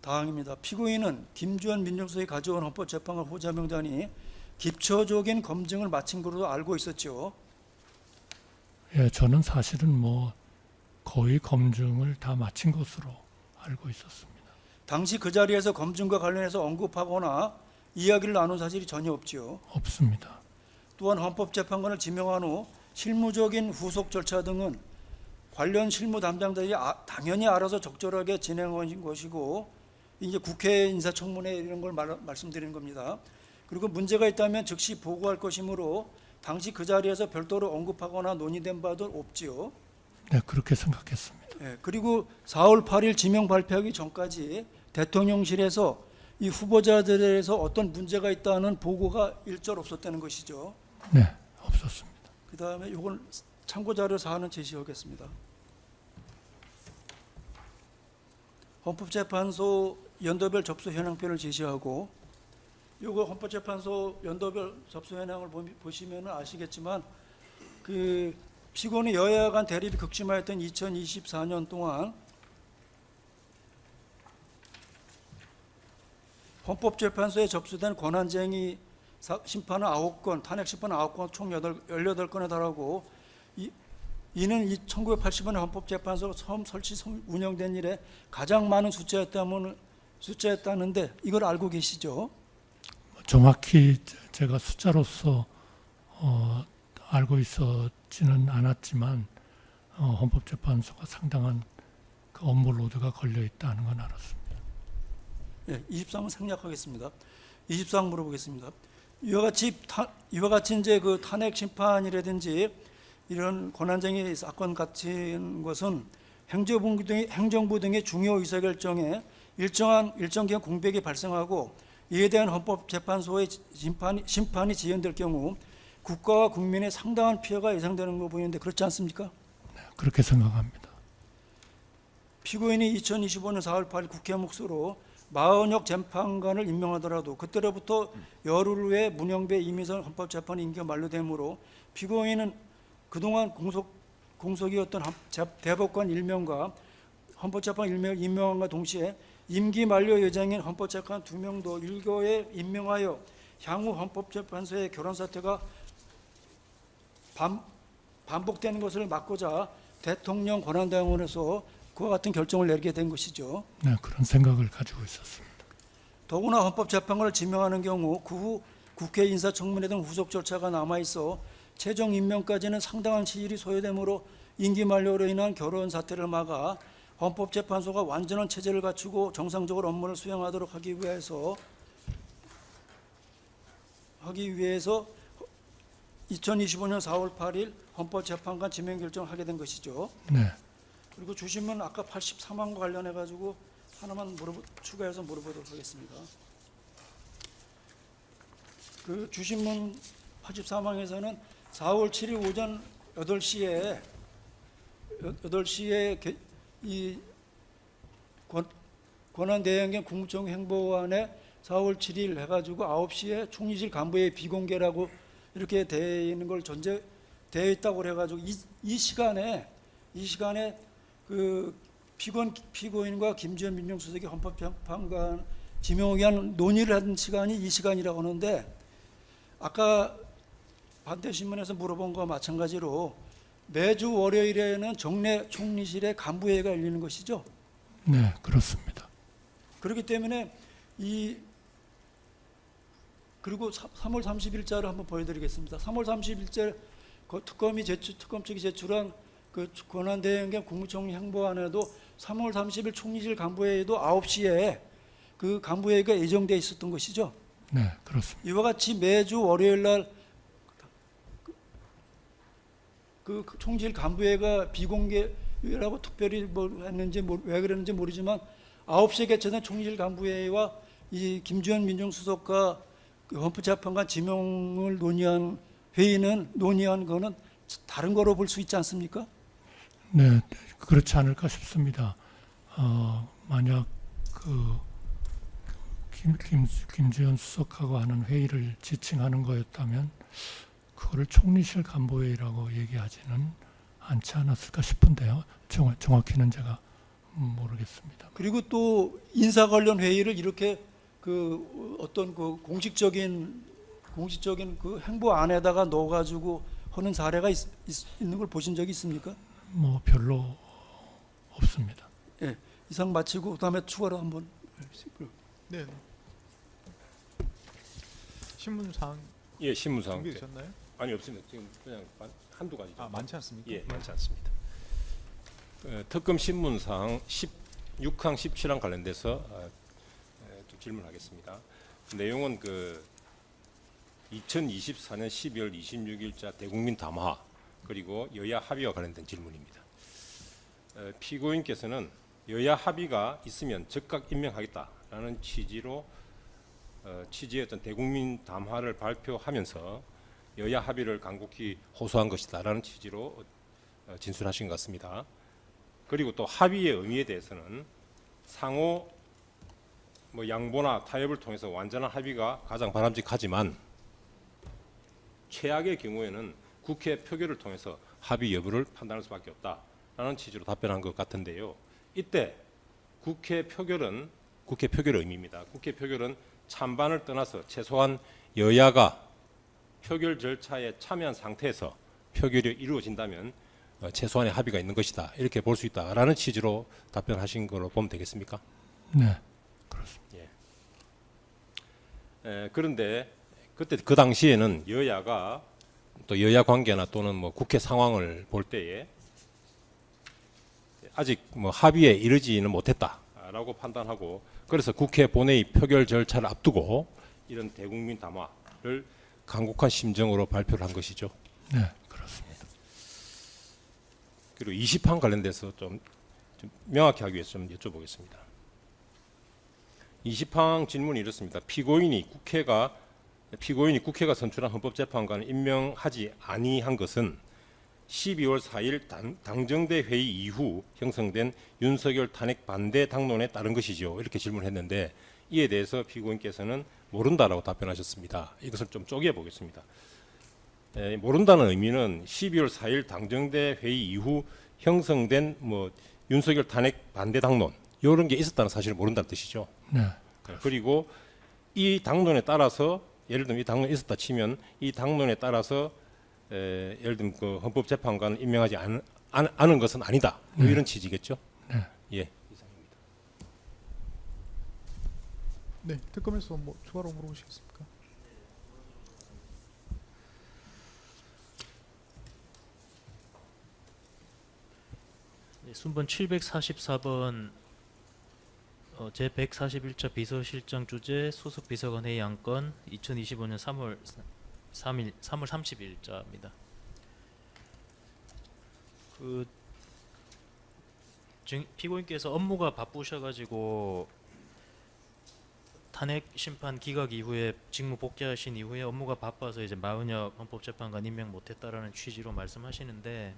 다항입니다. 피고인은 김주현 민정수석이 가져온 헌법재판관 후보자 명단이 기초적인 검증을 마친 것으로 알고 있었죠. 예, 저는 사실은 거의 검증을 다 마친 것으로 알고 있었습니다. 당시 그 자리에서 검증과 관련해서 언급하거나 이야기를 나눈 사실이 전혀 없지요. 없습니다. 또한 헌법재판관을 지명한 후 실무적인 후속 절차 등은 관련 실무 담당자들이 당연히 알아서 적절하게 진행한 것이고, 이제 국회 인사청문회 이런 걸 말씀드리는 겁니다. 그리고 문제가 있다면 즉시 보고할 것이므로 당시 그 자리에서 별도로 언급하거나 논의된 바도 없지요. 네, 그렇게 생각했습니다. 예, 그리고 4월 8일 지명 발표하기 전까지 대통령실에서 이 후보자들에 대해서 어떤 문제가 있다는 보고가 일절 없었다는 것이죠. 네, 없었습니다. 그 다음에 이건 참고자료 사안은 제시하겠습니다. 헌법재판소 연도별 접수 현황표를 제시하고, 이거 헌법재판소 연도별 접수 현황을 보시면 아시겠지만, 그 피고인의 여야 간 대립이 극심하였던 2024년 동안 헌법재판소에 접수된 권한쟁의 심판은 9건, 탄핵 심판은 9건, 총 18건에 달하고, 이는 1980년에 헌법재판소가 처음 설치 운영된 이래 가장 많은 숫자였다는데 이걸 알고 계시죠? 정확히 제가 숫자로서 알고 있었지는 않았지만 헌법재판소가 상당한 그 업무 로드가 걸려 있다는 건 알았습니다. 예, 23은 생략하겠습니다. 24항 물어보겠습니다. 이와 같이 이제 그 탄핵 심판이라든지 이런 권한쟁의 사건 같은 것은 행정부 등의 중요 의사결정에 일정 기간 공백이 발생하고, 이에 대한 헌법재판소의 심판이 지연될 경우 국가와 국민의 상당한 피해가 예상되는 거 보이는데 그렇지 않습니까? 네, 그렇게 생각합니다. 피고인이 2025년 4월 8일 국회 몫으로 마은혁 재판관을 임명하더라도 그때로부터 열흘 후에 문영배 이미선 헌법재판 임기가 만료되므로 피고인은 그동안 공석이었던 대법관 1명과 헌법재판 1명을 임명함과 동시에 임기 만료 예정인 헌법재판 2명도 일거에 임명하여 향후 헌법재판소의 결혼 사태가 반복되는 것을 막고자 대통령 권한대행원에서 그와 같은 결정을 내리게 된 것이죠. 네, 그런 생각을 가지고 있었습니다. 더구나 헌법재판관을 지명하는 경우 그 후 국회 인사청문회 등 후속 절차가 남아있어 최종 임명까지는 상당한 시일이 소요되므로 임기 만료로 인한 결혼 사태를 막아 헌법재판소가 완전한 체제를 갖추고 정상적으로 업무를 수행하도록 하기 위해서 2025년 4월 8일 헌법재판관 지명 결정을 하게 된 것이죠. 네, 그리고 주신문 아까 83항과 관련해 가지고 하나만 추가해서 물어보도록 하겠습니다. 그 주신문 83항에서는 4월 7일 오전 8시에 이 권한대행의 국무총 행보안에 4월 7일 해가지고 9시에 총리실 간부의 비공개라고 이렇게 되어 있는 걸 되어 있다고 그래가지고 이 시간에 그 피고인과 김주현 민정수석이 헌법재판관 지명하기 위한 논의를 한 시간이 이 시간이라고 하는데, 아까 반대신문에서 물어본 것과 마찬가지로 매주 월요일에는 정례 총리실의 간부회의가 열리는 것이죠. 네, 그렇습니다. 그렇기 때문에 그리고 3월 30일자를 한번 보여드리겠습니다. 3월 30일자 특검 측이 제출한 그 권한대행의 국무총리 행보안에도 3월 30일 총리실 간부회의도 9시에 그 간부회의가 예정되어 있었던 것이죠. 네, 그렇습니다. 이와 같이 매주 월요일 날 그 총리실 간부회의가 비공개라고 특별히 했는지 왜 그랬는지 모르지만 9시에 개최된 총리실 간부회의와 이 김주현 민정수석과 그 헌법재판관 지명을 논의한 거는 다른 거로 볼 수 있지 않습니까? 네, 그렇지 않을까 싶습니다. 만약 김주현 수석하고 하는 회의를 지칭하는 거였다면 그거를 총리실 간부회의라고 얘기하지는 않지 않았을까 싶은데요. 정확히는 제가 모르겠습니다. 그리고 또 인사 관련 회의를 이렇게 그 어떤 그 공식적인 그 행보 안에다가 넣어가지고 하는 사례가 있는 걸 보신 적이 있습니까? 뭐 별로 없습니다. 예, 이상 마치고 그다음에 추가로 한번. 네. 신문사항 예, 신문사항. 준비되셨나요? 아니 없습니다. 지금 그냥 한두 가지. 아, 많지 않습니까? 예, 많지 않습니다. 특검 신문사항 16항, 17항 관련돼서 좀 질문하겠습니다. 내용은 그 2024년 12월 26일자 대국민 담화 그리고 여야 합의와 관련된 질문입니다. 피고인께서는 여야 합의가 있으면 즉각 임명하겠다라는 취지의 어떤 대국민 담화를 발표하면서 여야 합의를 간곡히 호소한 것이다라는 취지로 진술하신 것 같습니다. 그리고 또 합의의 의미에 대해서는 상호 뭐 양보나 타협을 통해서 완전한 합의가 가장 바람직하지만 최악의 경우에는 국회 표결을 통해서 합의 여부를 판단할 수밖에 없다라는 취지로 답변한 것 같은데요. 이때 국회 표결의 의미입니다. 국회 표결은 찬반을 떠나서 최소한 여야가 표결 절차에 참여한 상태에서 표결이 이루어진다면 최소한의 합의가 있는 것이다. 이렇게 볼 수 있다라는 취지로 답변하신 걸로 보면 되겠습니까? 네, 그렇습니다. 그런데 그때 그 당시에는 여야가 또 여야 관계나 또는 뭐 국회 상황을 볼 때에 아직 뭐 합의에 이르지는 못했다라고 판단하고 그래서 국회 본회의 표결 절차를 앞두고 이런 대국민 담화를 간곡한 심정으로 발표를 한 것이죠. 네, 그렇습니다. 그리고 20항 관련돼서 좀 명확히 하기 위해서 좀 여쭤보겠습니다. 20항 질문이 이렇습니다. 피고인이 국회가 선출한 헌법재판관을 임명하지 아니한 것은 12월 4일 당정대 회의 이후 형성된 윤석열 탄핵 반대 당론에 따른 것이죠. 이렇게 질문했는데 이에 대해서 피고인께서는 모른다라고 답변하셨습니다. 이것을 좀 쪼개 보겠습니다. 모른다는 의미는 12월 4일 당정대 회의 이후 형성된 뭐 윤석열 탄핵 반대 당론 이런 게 있었다는 사실을 모른다는 뜻이죠. 네, 그리고 이 당론에 따라서 예를 들면 이 당론이 있었다 치면 이 당론에 따라서 예를 들면 그 헌법재판관을 임명하지 않은 것은 아니다. 뭐 이런 취지겠죠. 네. 예, 이상입니다. 네, 특검에서 뭐 추가로 물어보시겠습니까? 네, 순번 744번 제 141차 비서실장 주재 수석 비서관 회의 안건 2025년 3월 30일자입니다. 피고인께서 업무가 바쁘셔가지고 탄핵 심판 기각 이후에 직무 복귀하신 이후에 업무가 바빠서 이제 마은혁 헌법재판관 임명 못했다라는 취지로 말씀하시는데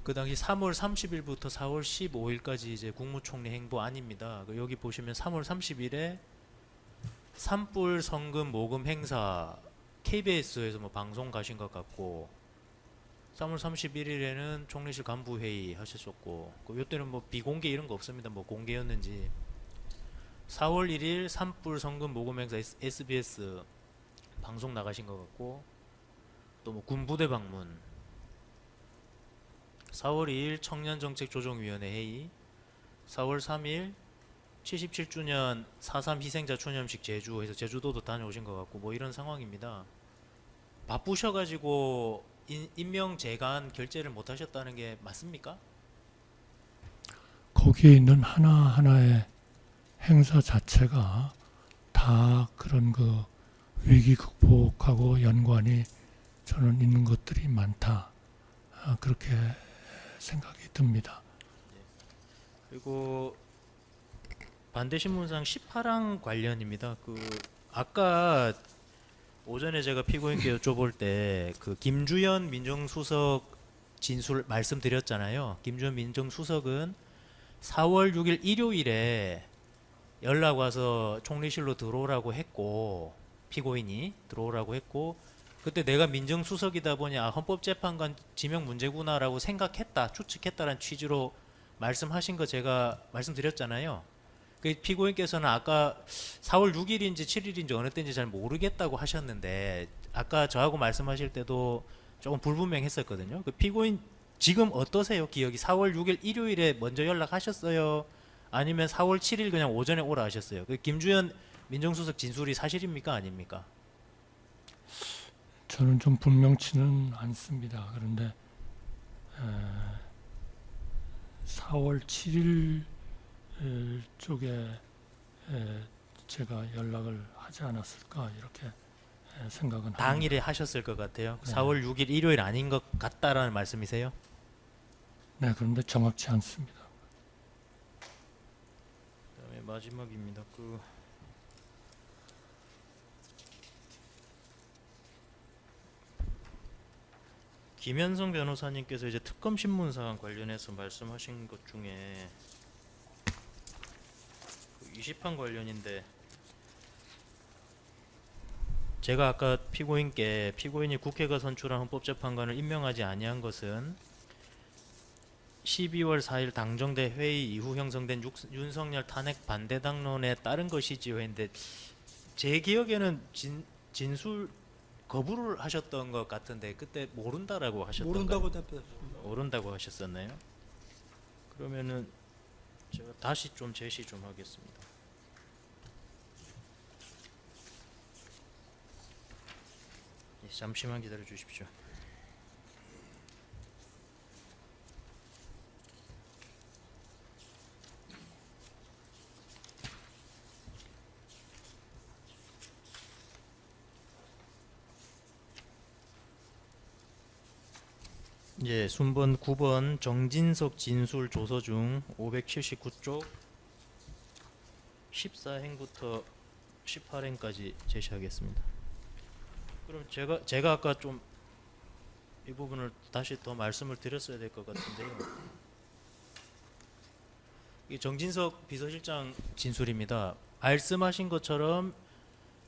그 당시 3월 30일부터 4월 15일까지 이제 국무총리 행보 아닙니다. 여기 보시면 3월 30일에 산불 성금 모금 행사 KBS에서 뭐 방송 가신 것 같고 3월 31일에는 총리실 간부 회의 하셨었고 이때는 뭐 비공개 이런 거 없습니다. 뭐 공개였는지 4월 1일 산불 성금 모금 행사 SBS 방송 나가신 것 같고 또 뭐 군부대 방문 4월 2일 청년정책조정위원회 회의 4월 3일 77주년 4.3 희생자 추념식 제주에서 제주도도 다녀오신 것 같고 뭐 이런 상황입니다. 바쁘셔가지고 임명 재간 결재를 못 하셨다는 게 맞습니까? 거기에 있는 하나하나의 행사 자체가 다 그런 그 위기 극복하고 연관이 저는 있는 것들이 많다. 그렇게 생각이 듭니다. 그리고 반대신문상 18항 관련입니다. 아까 오전에 제가 피고인께 여쭤볼 때 김주현 민정수석 진술 말씀드렸잖아요. 김주현 민정수석은 4월 6일 일요일에 연락 와서 총리실로 들어오라고 했고 피고인이 들어오라고 했고 그때 내가 민정수석이다 보니 헌법재판관 지명 문제구나라고 생각했다 추측했다라는 취지로 말씀하신 거 제가 말씀드렸잖아요. 그 피고인께서는 아까 4월 6일인지 7일인지 어느 때인지 잘 모르겠다고 하셨는데 아까 저하고 말씀하실 때도 조금 불분명했었거든요. 그 피고인 지금 어떠세요? 기억이 4월 6일 일요일에 먼저 연락하셨어요? 아니면 4월 7일 그냥 오전에 오라 하셨어요? 그 김주현 민정수석 진술이 사실입니까? 아닙니까? 저는 좀 분명치는 않습니다. 그런데 4월 7일 쪽에 제가 연락을 하지 않았을까 이렇게 생각은 합니다. 당일에 하셨을 것 같아요. 네. 4월 6일 일요일 아닌 것 같다라는 말씀이세요? 네, 그런데 정확치 않습니다. 그다음에 마지막입니다. 김현성 변호사님께서 이제 특검 신문 사안 관련해서 말씀하신 것 중에 20판 관련인데 제가 아까 피고인이 국회가 선출한 헌법재판관을 임명하지 아니한 것은 12월 4일 당정대 회의 이후 형성된 윤석열 탄핵 반대 당론에 따른 것이지요 했는데 제 기억에는 진술 거부를 하셨던 것 같은데 그때 모른다라고 하셨던가요? 모른다고 답했습니다. 모른다고 하셨었나요? 그러면은 제가 다시 좀 제시 좀 하겠습니다. 잠시만 기다려 주십시오. 예, 순번 9번 정진석 진술 조서 중 579쪽 14행부터 18행까지 제시하겠습니다. 그럼 제가 아까 좀 이 부분을 다시 더 말씀을 드렸어야 될 것 같은데요. 이 정진석 비서실장 진술입니다. 말씀하신 것처럼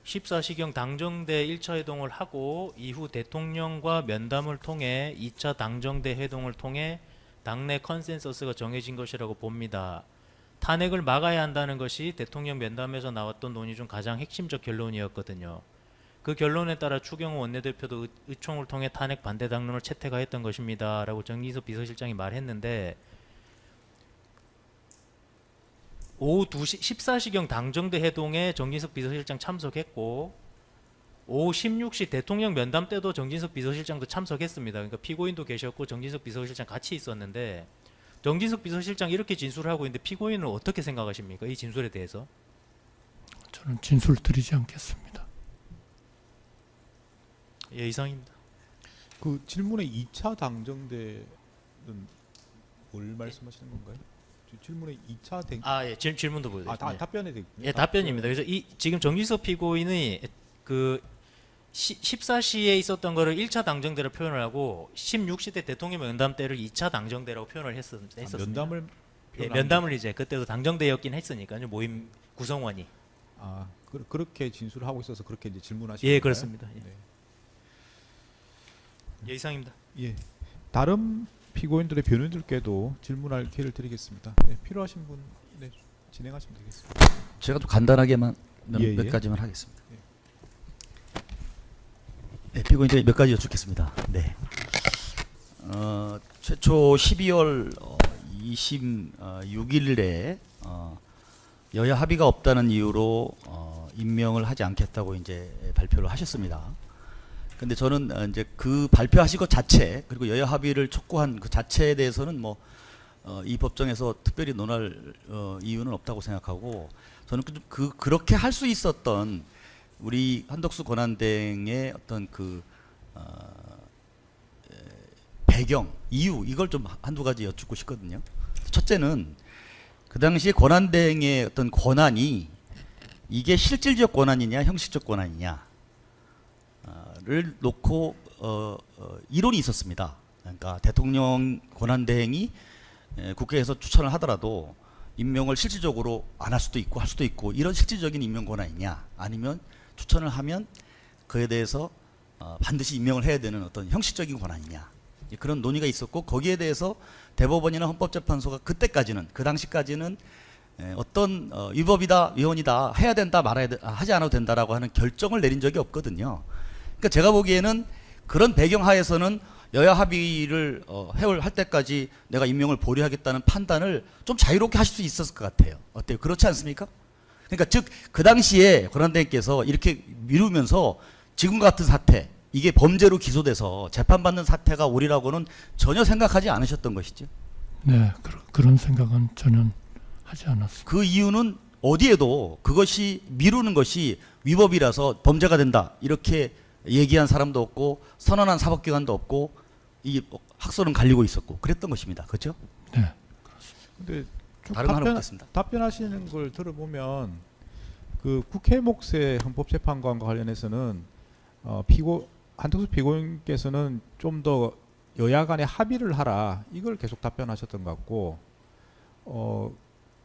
14시경 당정대 1차 회동을 하고 이후 대통령과 면담을 통해 2차 당정대 회동을 통해 당내 컨센서스가 정해진 것이라고 봅니다. 탄핵을 막아야 한다는 것이 대통령 면담에서 나왔던 논의 중 가장 핵심적 결론이었거든요. 그 결론에 따라 추경호 원내대표도 의총을 통해 탄핵 반대 당론을 채택하였던 것입니다. 라고 정진석 비서실장이 말했는데 오후 2시 14시경 당정대 회동에 정진석 비서실장 참석했고 오후 16시 대통령 면담 때도 정진석 비서실장도 참석했습니다. 그러니까 피고인도 계셨고 정진석 비서실장 같이 있었는데 정진석 비서실장 이렇게 진술을 하고 있는데 피고인은 어떻게 생각하십니까? 이 진술에 대해서? 저는 진술 드리지 않겠습니다. 예, 이상입니다. 그 질문의 2차 당정대는 뭘 말씀하시는 건가요? 질문의 2차 예, 질문도 보여드릴게요. 답변에 대해. 예, 답변입니다. 그래서 지금 정진석 피고인이 그 14시에 있었던 거를 1차 당정대로 표현을 하고 16시 때 대통령 면담 때를 2차 당정대라고 표현을 했었습니다. 면담을 예, 면담을 이제 그때도 당정대였긴 했으니까요. 모임 구성원이. 그렇게 진술하고 있어서 그렇게 이제 질문하시는 예, 건가요? 그렇습니다. 예. 네. 예, 이상입니다. 예. 다른 피고인들의 변호인들께도 질문할 기회를 드리겠습니다. 네, 필요하신 분 진행하시면 되겠습니다. 제가 좀 간단하게만 몇 예. 가지만 하겠습니다. 네, 피고인들이 몇 가지 여쭙겠습니다. 네. 최초 12월 26일에 여야 합의가 없다는 이유로 임명을 하지 않겠다고 이제 발표를 하셨습니다. 근데 저는 이제 그 발표하신 것 자체 그리고 여야 합의를 촉구한 그 자체에 대해서는 이 법정에서 특별히 논할 이유는 없다고 생각하고 저는 그렇게 할 수 있었던 우리 한덕수 권한대행의 어떤 그 배경, 이유 이걸 좀 한두 가지 여쭙고 싶거든요. 첫째는 그 당시에 권한대행의 어떤 권한이 이게 실질적 권한이냐 형식적 권한이냐 를 놓고 이론이 있었습니다. 그러니까 대통령 권한대행이 국회에서 추천을 하더라도 임명을 실질적으로 안 할 수도 있고 할 수도 있고 이런 실질적인 임명 권한이냐 아니면 추천을 하면 그에 대해서 반드시 임명을 해야 되는 어떤 형식적인 권한이냐 그런 논의가 있었고 거기에 대해서 대법원이나 헌법재판소가 그때까지는 그 당시까지는 어떤 위법이다, 위헌이다, 해야 된다, 하지 않아도 된다라고 하는 결정을 내린 적이 없거든요. 그러니까 제가 보기에는 그런 배경 하에서는 여야 합의를 할 때까지 내가 임명을 보류하겠다는 판단을 좀 자유롭게 하실 수 있었을 것 같아요. 어때요? 그렇지 않습니까? 그러니까 즉 그 당시에 권한대행께서 이렇게 미루면서 지금 같은 사태, 이게 범죄로 기소돼서 재판받는 사태가 오리라고는 전혀 생각하지 않으셨던 것이죠. 네, 그런 생각은 전혀 하지 않았습니다. 그 이유는 어디에도 그것이 미루는 것이 위법이라서 범죄가 된다 이렇게 얘기한 사람도 없고 선언한 사법기관도 없고 이 학설은 갈리고 있었고 그랬던 것입니다. 그렇죠? 네, 근데 쭉 다른 말은 없겠습니다. 답변하시는 걸 들어보면 그 국회 몫의 헌법재판관과 관련해서는 한덕수 피고인께서는 좀 더 여야 간에 합의를 하라 이걸 계속 답변하셨던 것 같고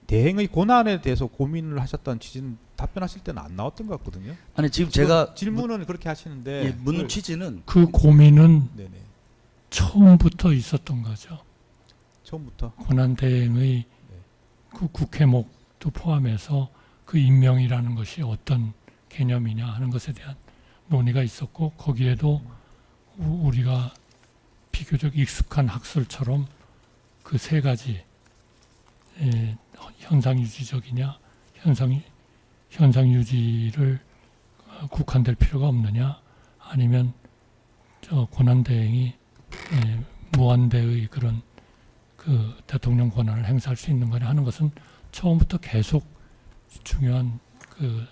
대행의 권한에 대해서 고민을 하셨다는 취지는 답변하실 때는 안 나왔던 것 같거든요. 아니 지금 제가 질문은 그렇게 하시는데 묻는 취지는 그 고민은 네네 처음부터 있었던 거죠. 처음부터 권한대행의 그 국회목도 포함해서 그 임명이라는 것이 어떤 개념이냐 하는 것에 대한 논의가 있었고 거기에도 우리가 비교적 익숙한 학설처럼 그 세 가지 현상유지적이냐 현상유지를 국한될 필요가 없느냐 아니면 저 권한대행이 무한대의 그런 그 대통령 권한을 행사할 수 있는 거냐 하는 것은 처음부터 계속 중요한 그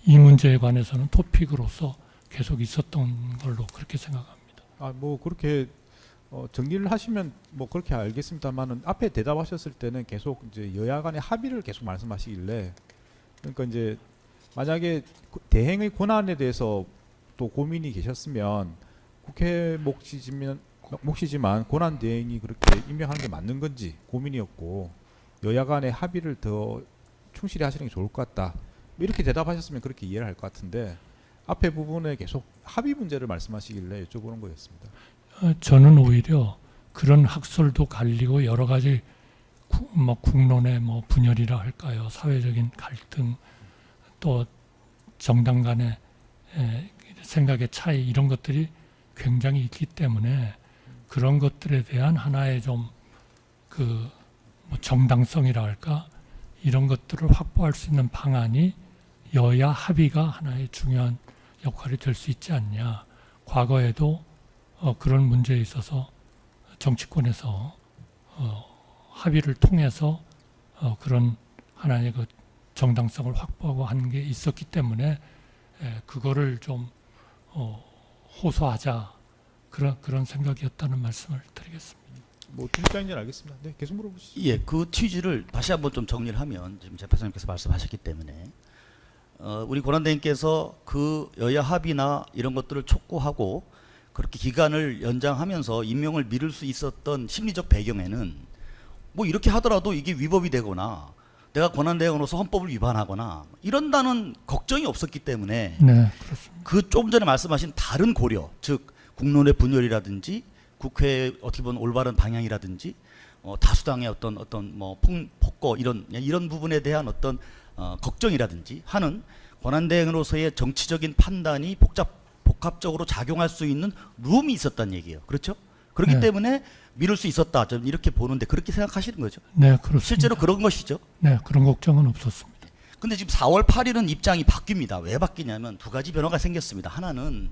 이 문제에 관해서는 토픽으로서 계속 있었던 걸로 그렇게 생각합니다. 뭐 그렇게 정리를 하시면 뭐 그렇게 알겠습니다만은 앞에 대답하셨을 때는 계속 이제 여야 간의 합의를 계속 말씀하시길래 그러니까 이제 만약에 대행의 권한에 대해서 또 고민이 계셨으면 국회 몫이지만 권한 대행이 그렇게 임명하는 게 맞는 건지 고민이었고 여야 간의 합의를 더 충실히 하시는 게 좋을 것 같다. 이렇게 대답하셨으면 그렇게 이해를 할 것 같은데 앞에 부분에 계속 합의 문제를 말씀하시길래 여쭤보는 거였습니다. 저는 오히려 그런 학설도 갈리고 여러 가지 국론의 분열이라 할까요? 사회적인 갈등 또 정당 간의 생각의 차이 이런 것들이 굉장히 있기 때문에 그런 것들에 대한 하나의 좀 그 정당성이라 할까 이런 것들을 확보할 수 있는 방안이 여야 합의가 하나의 중요한 역할이 될 수 있지 않냐. 과거에도 그런 문제에 있어서 정치권에서 합의를 통해서 그런 하나의 그 정당성을 확보하고 하는 게 있었기 때문에 그거를 좀 호소하자 그런 생각이었다는 말씀을 드리겠습니다. 뭐 주장인지는 알겠습니다. 네, 계속 물어보시죠. 예, 그 취지를 다시 한번 좀 정리를 하면 지금 재판장님께서 말씀하셨기 때문에 우리 권한대행께서 그 여야 합의나 이런 것들을 촉구하고 그렇게 기간을 연장하면서 임명을 미룰 수 있었던 심리적 배경에는 뭐 이렇게 하더라도 이게 위법이 되거나 내가 권한대행으로서 헌법을 위반하거나 이런다는 걱정이 없었기 때문에 네, 그렇습니다. 그 조금 전에 말씀하신 다른 고려, 즉 국론의 분열이라든지 국회의 어떻게 보면 올바른 방향이라든지 다수당의 어떤 뭐 폭거 이런 부분에 대한 어떤 걱정이라든지 하는 권한대행으로서의 정치적인 판단이 복합적으로 작용할 수 있는 룸이 있었다는 얘기예요. 그렇죠? 그렇기 네. 때문에 미룰 수 있었다. 저는 이렇게 보는데 그렇게 생각하시는 거죠? 네, 그렇습니다. 실제로 그런 것이죠. 네, 그런 걱정은 없었습니다. 근데 지금 4월 8일은 입장이 바뀝니다. 왜 바뀌냐면 두 가지 변화가 생겼습니다. 하나는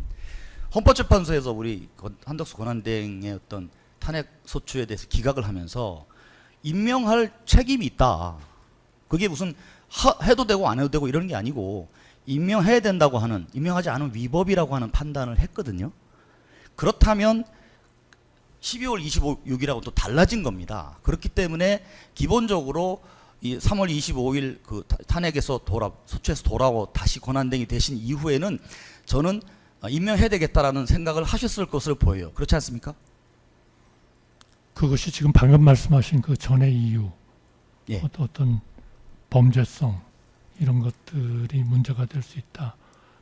헌법재판소에서 우리 한덕수 권한대행의 어떤 탄핵 소추에 대해서 기각을 하면서 임명할 책임이 있다. 그게 무슨 해도 되고 안 해도 되고 이런 게 아니고 임명해야 된다고 하는, 임명하지 않은 위법이라고 하는 판단을 했거든요. 그렇다면 12월 26일하고 또 달라진 겁니다. 그렇기 때문에 기본적으로 이 3월 25일 그 탄핵에서 소추에서 돌아오고 다시 권한대행이 되신 이후에는 저는 임명해야 되겠다라는 생각을 하셨을 것으로 보여요. 그렇지 않습니까? 그것이 지금 방금 말씀하신 그 전의 이유, 예. 어떤 범죄성 이런 것들이 문제가 될 수 있다.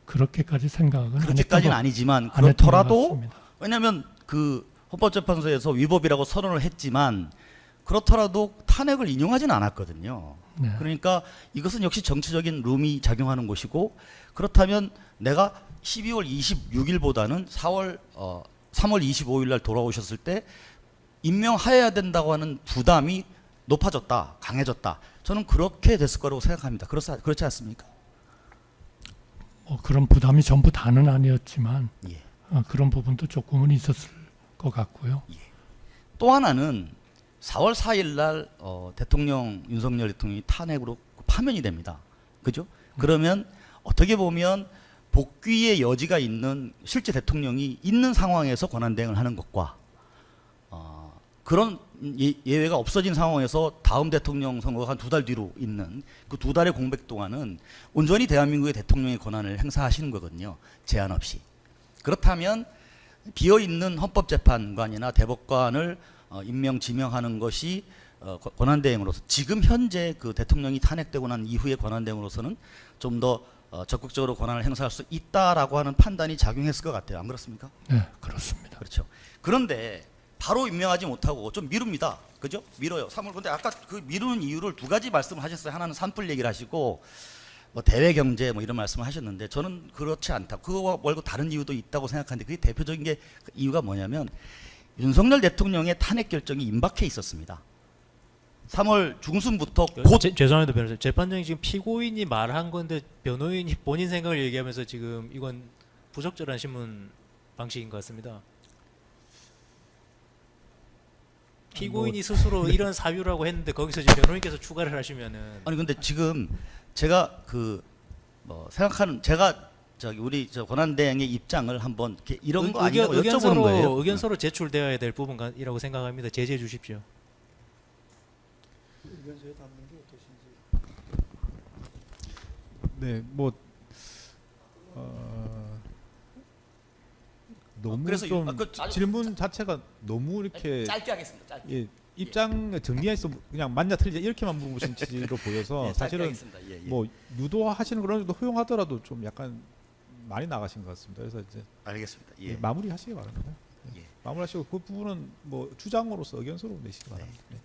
그렇게까지 생각은 그렇게까지는 아니지만 안 했던 것 그렇더라도 같습니다. 왜냐하면 그 헌법재판소에서 위법이라고 선언을 했지만 그렇더라도 탄핵을 인용하지는 않았거든요. 네. 그러니까 이것은 역시 정치적인 룸이 작용하는 것이고 그렇다면 내가 12월 26일보다는 3월 25일 날 돌아오셨을 때 임명하여야 된다고 하는 부담이 높아졌다, 강해졌다. 저는 그렇게 됐을 거라고 생각합니다. 그렇지 않습니까? 뭐 그런 부담이 전부 다는 아니었지만 예. 그런 부분도 조금은 있었을 것 같고요. 또 하나는 4월 4일 날 대통령 윤석열 대통령이 탄핵으로 파면이 됩니다. 그죠? 그러면 어떻게 보면 복귀의 여지가 있는 실제 대통령이 있는 상황에서 권한대행을 하는 것과 그런 예외가 없어진 상황에서 다음 대통령 선거가 한 2달 뒤로 있는 그 2달의 공백 동안은 온전히 대한민국의 대통령의 권한을 행사하시는 거거든요. 제한 없이. 그렇다면 비어있는 헌법재판관이나 대법관을 임명 지명하는 것이 권한대행으로서 지금 현재 그 대통령이 탄핵되고 난 이후의 권한대행으로서는 좀 더 적극적으로 권한을 행사할 수 있다라고 하는 판단이 작용했을 것 같아요. 안 그렇습니까? 네, 그렇습니다. 그렇죠. 그런데 바로 임명하지 못하고 좀 미룹니다. 그죠? 미뤄요. 3월. 근데 아까 그 미루는 이유를 2가지 말씀을 하셨어요. 하나는 산불 얘기를 하시고 뭐 대외 경제 뭐 이런 말씀을 하셨는데 저는 그렇지 않다. 그거 말고 다른 이유도 있다고 생각하는데 그게 대표적인 게 이유가 뭐냐면 윤석열 대통령의 탄핵 결정이 임박해 있었습니다. 3월 중순부터 곧 죄송합니다, 변호사님. 재판장이 지금 피고인이 말한 건데 변호인이 본인 생각을 얘기하면서 지금 이건 부적절한 신문 방식인 것 같습니다. 피고인이 스스로 이런 사유라고 했는데 거기서 지금 변호인께서 추가를 하시면은 아니 근데 지금 제가 그 뭐 생각하는 제가 저기 우리 저 권한대행의 입장을 한번 이렇게 이런 거 아니냐고 여쭤보는 거예요. 의견서로 제출되어야 될 부분이라고 생각합니다. 제지해 주십시오. 의견서에 담는 게 어떠신지. 네, 뭐 너무 그래서 좀 질문 자체가 너무 이렇게 짧게 하겠습니다. 짧게. 예, 입장 정리해서 그냥 맞냐 틀리냐 이렇게만 물어보신 취지로 보여서 네, 짧게 사실은 하겠습니다. 예, 예. 뭐 유도하시는 그런 정도 허용하더라도 좀 약간 많이 나가신 것 같습니다. 그래서 이제 알겠습니다. 예. 마무리하시기 바랍니다. 예. 마무리하시고 그 부분은 뭐 주장으로서 의견서로 내시기 바랍니다. 네.